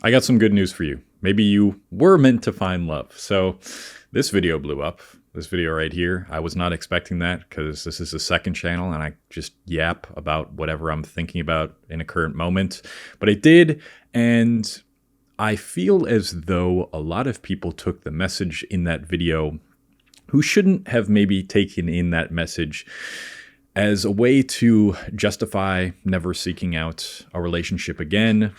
I got some good news for you. Maybe you were meant to find love. So this video blew up. This video right here, I was not expecting that because this is the second channel and I just yap about whatever I'm thinking about in a current moment. But I did, and I feel as though a lot of people took the message in that video who shouldn't have maybe taken in that message as a way to justify never seeking out a relationship again.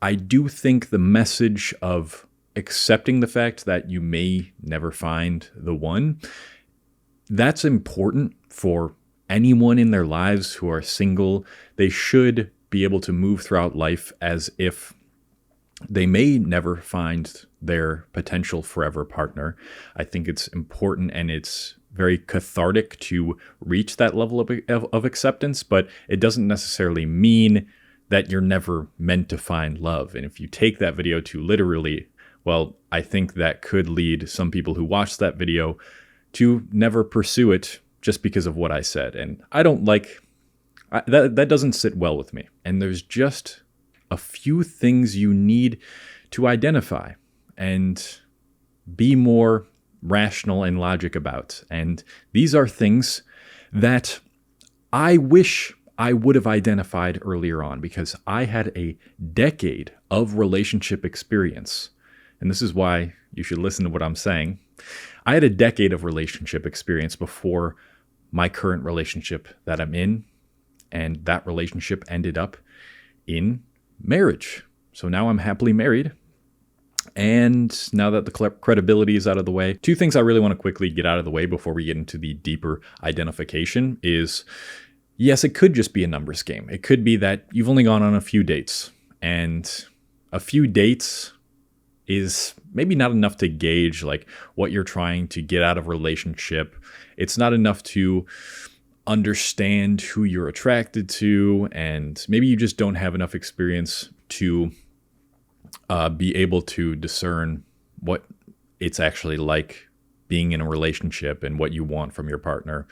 I do think the message of accepting the fact that you may never find the one, that's important for anyone in their lives who are single. They should be able to move throughout life as if they may never find their potential forever partner. I think it's important and it's very cathartic to reach that level of acceptance, but it doesn't necessarily mean that you're never meant to find love. And if you take that video too literally, well, I think that could lead some people who watch that video to never pursue it just because of what I said. And I don't like, that doesn't sit well with me. And there's just a few things you need to identify and be more rational and logic about. And these are things that I wish I would have identified earlier on, because I had a decade of relationship experience. And this is why you should listen to what I'm saying. I had a decade of relationship experience before my current relationship that I'm in, and that relationship ended up in marriage. So now I'm happily married. And now that the credibility is out of the way, two things I really want to quickly get out of the way before we get into the deeper identification is, yes, it could just be a numbers game. It could be that you've only gone on a few dates, and a few dates is maybe not enough to gauge like what you're trying to get out of a relationship. It's not enough to understand who you're attracted to, and maybe you just don't have enough experience to be able to discern what it's actually like being in a relationship and what you want from your partner.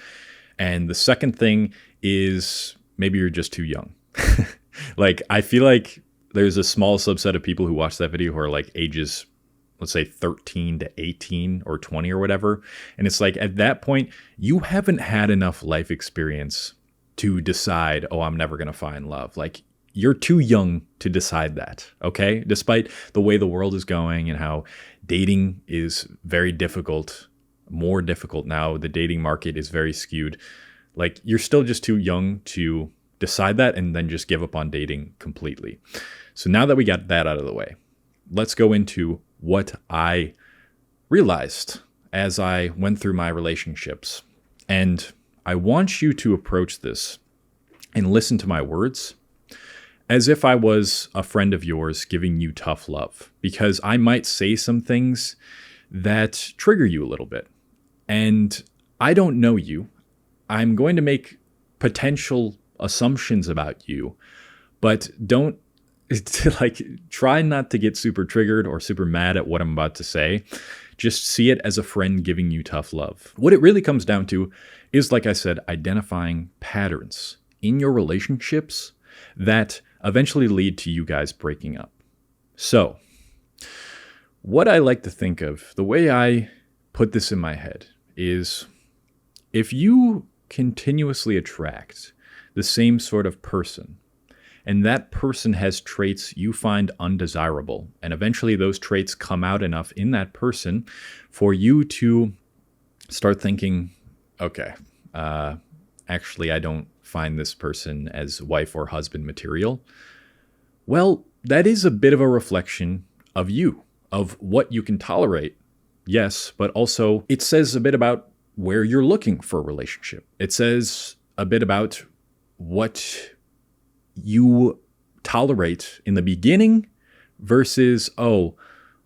And the second thing is maybe you're just too young. Like, I feel like there's a small subset of people who watch that video who are like ages, let's say 13 to 18 or 20 or whatever. And it's like, at that point, you haven't had enough life experience to decide, oh, I'm never going to find love. Like, you're too young to decide that, okay? Despite the way the world is going and how dating is very difficult, more difficult now, the dating market is very skewed. Like, you're still just too young to decide that and then just give up on dating completely. So now that we got that out of the way, let's go into what I realized as I went through my relationships. And I want you to approach this and listen to my words as if I was a friend of yours giving you tough love, because I might say some things that trigger you a little bit. And I don't know you. I'm going to make potential assumptions about you, but don't try not to get super triggered or super mad at what I'm about to say. Just see it as a friend giving you tough love. What it really comes down to is, like I said, identifying patterns in your relationships that eventually lead to you guys breaking up. So, what I like to think of, the way I put this in my head is, if you continuously attract the same sort of person, and that person has traits you find undesirable, and eventually those traits come out enough in that person for you to start thinking, okay, actually I don't find this person as wife or husband material. Well, that is a bit of a reflection of you, of what you can tolerate, yes, but also it says a bit about where you're looking for a relationship. It says a bit about what you tolerate in the beginning versus, oh,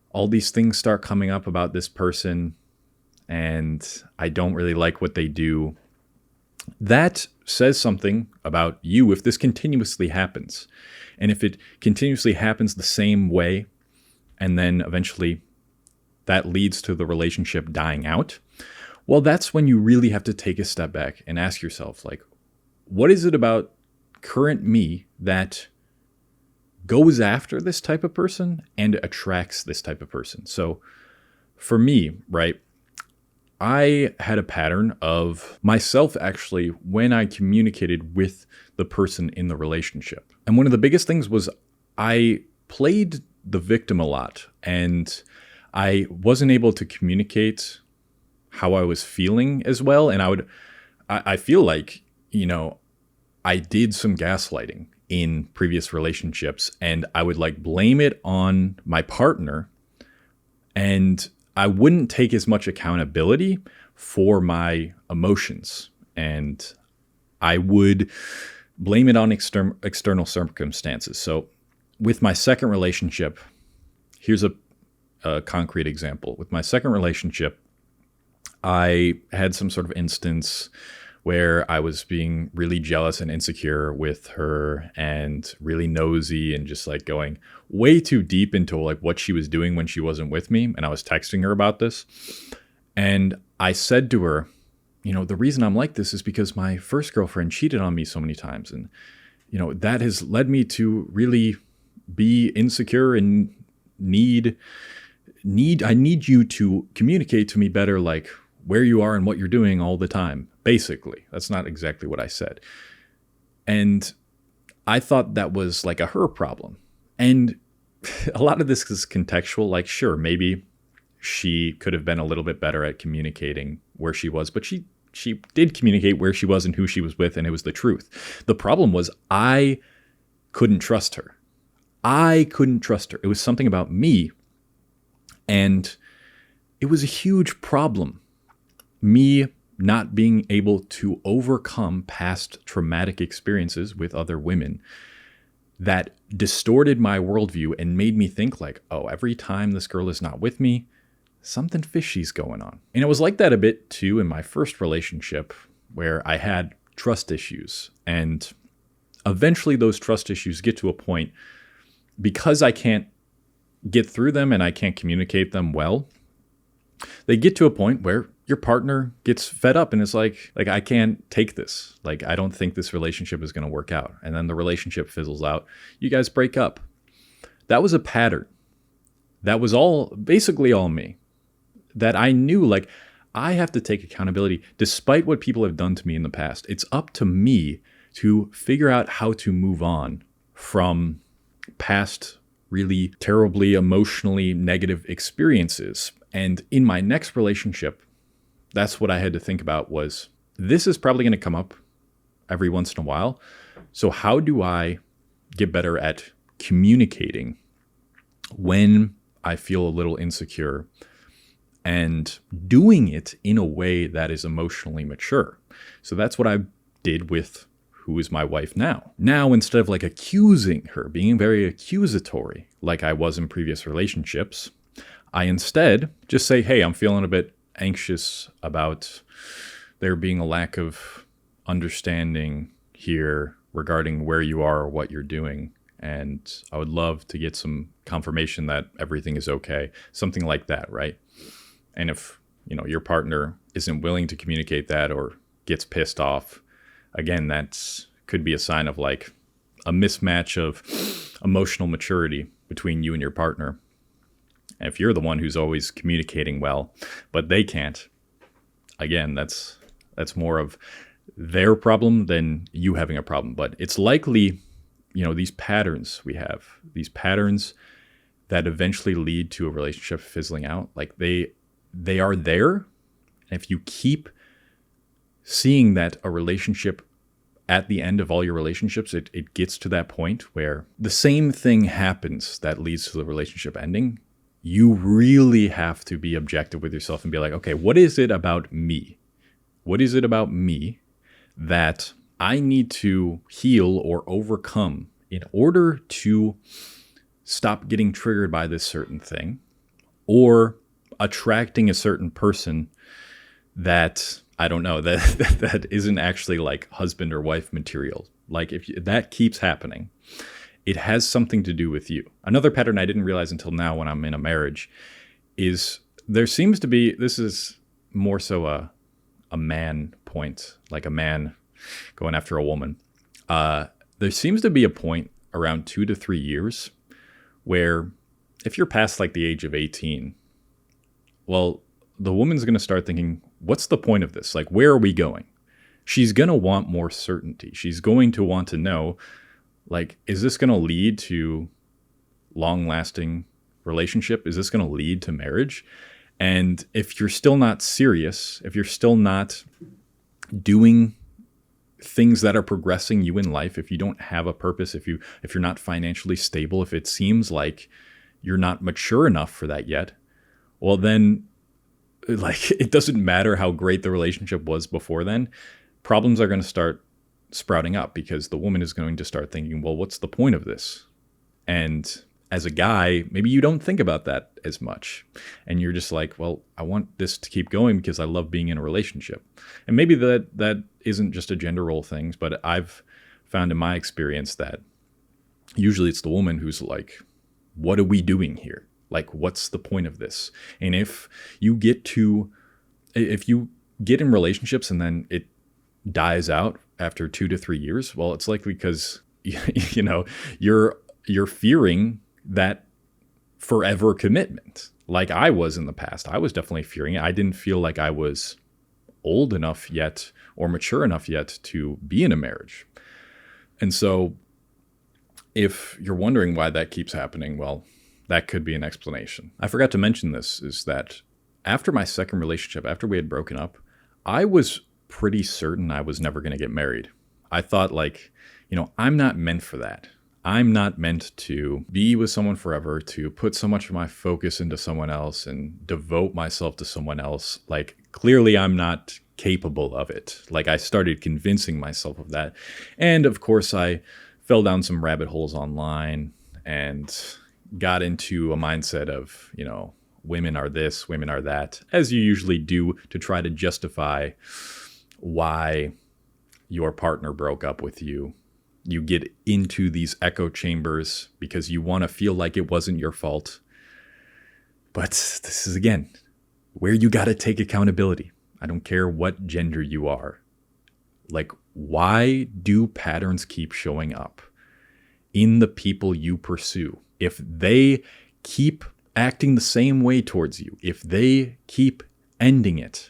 all these things start coming up about this person and I don't really like what they do. That says something about you if this continuously happens. And if it continuously happens the same way, and then eventually that leads to the relationship dying out, well, that's when you really have to take a step back and ask yourself, like, what is it about current me that goes after this type of person and attracts this type of person. So for me, right, I had a pattern of myself actually when I communicated with the person in the relationship. And one of the biggest things was I played the victim a lot, and I wasn't able to communicate how I was feeling as well. And I feel like, I did some gaslighting in previous relationships, and I would like blame it on my partner, and I wouldn't take as much accountability for my emotions, and I would blame it on external circumstances. So with my second relationship, here's a concrete example. With my second relationship, I had some sort of instance where I was being really jealous and insecure with her and really nosy and just like going way too deep into like what she was doing when she wasn't with me. And I was texting her about this. And I said to her, the reason I'm like this is because my first girlfriend cheated on me so many times. And, that has led me to really be insecure and I need you to communicate to me better, like where you are and what you're doing all the time. Basically, that's not exactly what I said. And I thought that was like a her problem. And a lot of this is contextual. Like, sure, maybe she could have been a little bit better at communicating where she was, but she did communicate where she was and who she was with, and it was the truth. The problem was I couldn't trust her. It was something about me, and it was a huge problem. Me not being able to overcome past traumatic experiences with other women that distorted my worldview and made me think like, oh, every time this girl is not with me, something fishy's going on. And it was like that a bit too in my first relationship where I had trust issues. And eventually those trust issues get to a point, because I can't get through them and I can't communicate them well, they get to a point where your partner gets fed up and is like, I can't take this. Like, I don't think this relationship is going to work out. And then the relationship fizzles out. You guys break up. That was a pattern. That was basically all me. That I knew, like, I have to take accountability despite what people have done to me in the past. It's up to me to figure out how to move on from past really terribly emotionally negative experiences. And in my next relationship, that's what I had to think about was, this is probably going to come up every once in a while. So how do I get better at communicating when I feel a little insecure and doing it in a way that is emotionally mature? So that's what I did with who is my wife now. Now, instead of like accusing her, being very accusatory like I was in previous relationships, I instead just say, hey, I'm feeling a bit anxious about there being a lack of understanding here regarding where you are or what you're doing. And I would love to get some confirmation that everything is okay. Something like that, right? And if, your partner isn't willing to communicate that or gets pissed off, again, that could be a sign of like a mismatch of emotional maturity between you and your partner. And if you're the one who's always communicating well, but they can't, again, that's more of their problem than you having a problem. But it's likely, these patterns we have, these patterns that eventually lead to a relationship fizzling out, like they are there. And if you keep seeing that a relationship at the end of all your relationships, it gets to that point where the same thing happens that leads to the relationship ending. You really have to be objective with yourself and be like, okay, what is it about me? What is it about me that I need to heal or overcome in order to stop getting triggered by this certain thing or attracting a certain person that, I don't know, that isn't actually like husband or wife material. Like if that keeps happening, it has something to do with you. Another pattern I didn't realize until now when I'm in a marriage is there seems to be, this is more so a man point, like a man going after a woman. There seems to be a point around 2 to 3 years, where if you're past like the age of 18, well, the woman's going to start thinking, what's the point of this? Like, where are we going? She's going to want more certainty. She's going to want to know, like, is this going to lead to long-lasting relationship? Is this going to lead to marriage? And if you're still not serious, if you're still not doing things that are progressing you in life, if you don't have a purpose, if you're not financially stable, if it seems like you're not mature enough for that yet, well then, like, it doesn't matter how great the relationship was before then. Problems are going to start sprouting up because the woman is going to start thinking, well, what's the point of this? And as a guy, maybe you don't think about that as much. And you're just like, well, I want this to keep going because I love being in a relationship. And maybe that isn't just a gender role thing, but I've found in my experience that usually it's the woman who's like, what are we doing here? Like, what's the point of this? And if you get in relationships and then it dies out after 2 to 3 years, well, it's likely because, you're fearing that forever commitment. Like I was in the past. I was definitely fearing it. I didn't feel like I was old enough yet or mature enough yet to be in a marriage. And so if you're wondering why that keeps happening, well, that could be an explanation. I forgot to mention this, is that after my second relationship, after we had broken up, I was pretty certain I was never going to get married. I thought, like, I'm not meant for that. I'm not meant to be with someone forever, to put so much of my focus into someone else and devote myself to someone else. Like, clearly I'm not capable of it. Like, I started convincing myself of that. And of course, I fell down some rabbit holes online and got into a mindset of, women are this, women are that, as you usually do to try to justify why your partner broke up with you. You get into these echo chambers because you want to feel like it wasn't your fault. But this is, again, where you got to take accountability. I don't care what gender you are. Like, why do patterns keep showing up in the people you pursue? If they keep acting the same way towards you, if they keep ending it,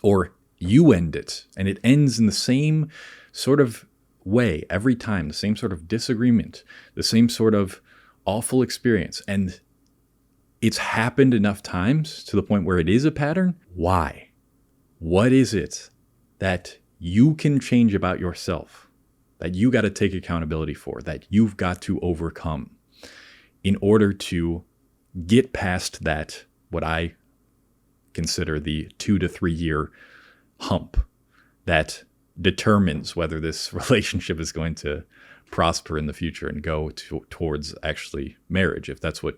or you end it, and it ends in the same sort of way every time, the same sort of disagreement, the same sort of awful experience, and it's happened enough times to the point where it is a pattern, why? What is it that you can change about yourself, that you got to take accountability for, that you've got to overcome in order to get past that, what I consider the 2 to 3 year hump that determines whether this relationship is going to prosper in the future and go towards actually marriage, if that's what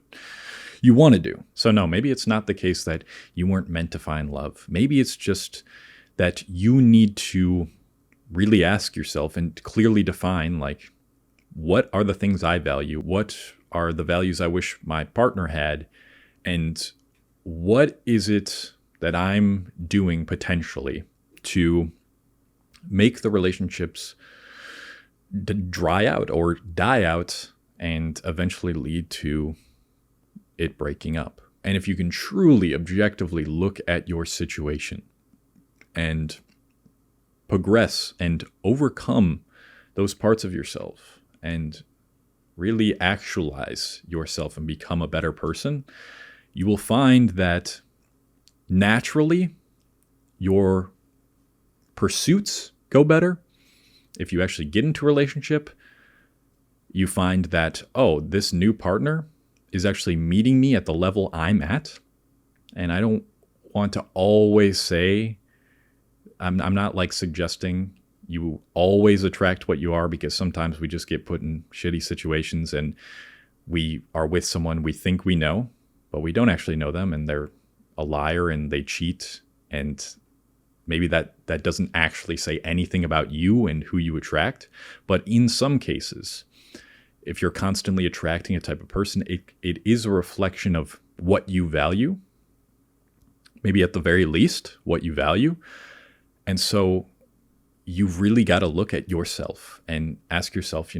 you want to do. So no, maybe it's not the case that you weren't meant to find love. Maybe it's just that you need to really ask yourself and clearly define, like, what are the things I value? What are the values I wish my partner had? And what is it that I'm doing potentially to make the relationships dry out or die out and eventually lead to it breaking up? And if you can truly objectively look at your situation and progress and overcome those parts of yourself and really actualize yourself and become a better person, you will find that naturally your pursuits go better. If you actually get into a relationship, you find that, oh, this new partner is actually meeting me at the level I'm at. And I don't want to always say, I'm not like suggesting you always attract what you are, because sometimes we just get put in shitty situations and we are with someone we think we know, but we don't actually know them, and they're a liar and they cheat, and maybe that doesn't actually say anything about you and who you attract. But in some cases, if you're constantly attracting a type of person, it is a reflection of what you value, maybe at the very least, what you value. And so you've really got to look at yourself and ask yourself,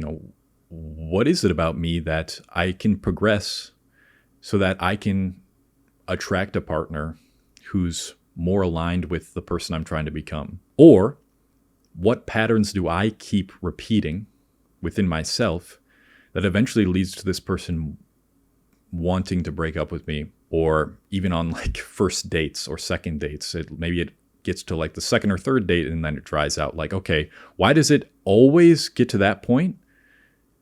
what is it about me that I can progress so that I can attract a partner who's more aligned with the person I'm trying to become? Or what patterns do I keep repeating within myself that eventually leads to this person wanting to break up with me, or even on like first dates or second dates? Maybe it gets to like the second or third date and then it dries out. Like, okay, why does it always get to that point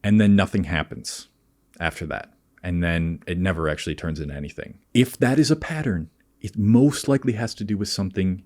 and then nothing happens after that? And then it never actually turns into anything. If that is a pattern, it most likely has to do with something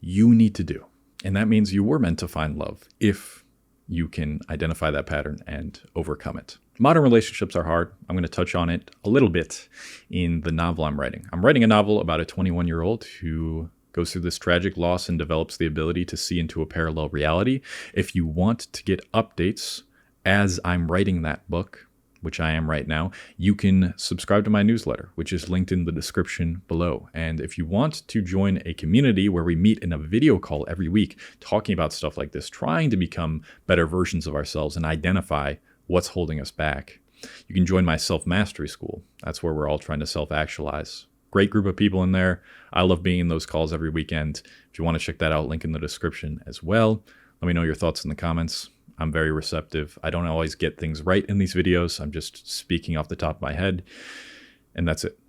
you need to do. And that means you were meant to find love if you can identify that pattern and overcome it. Modern relationships are hard. I'm going to touch on it a little bit in the novel I'm writing. I'm writing a novel about a 21-year-old who goes through this tragic loss and develops the ability to see into a parallel reality. If you want to get updates as I'm writing that book, which I am right now, you can subscribe to my newsletter, which is linked in the description below. And if you want to join a community where we meet in a video call every week, talking about stuff like this, trying to become better versions of ourselves and identify what's holding us back, you can join my self-mastery school. That's where we're all trying to self-actualize. Great group of people in there. I love being in those calls every weekend. If you want to check that out, link in the description as well. Let me know your thoughts in the comments. I'm very receptive. I don't always get things right in these videos. I'm just speaking off the top of my head. And that's it.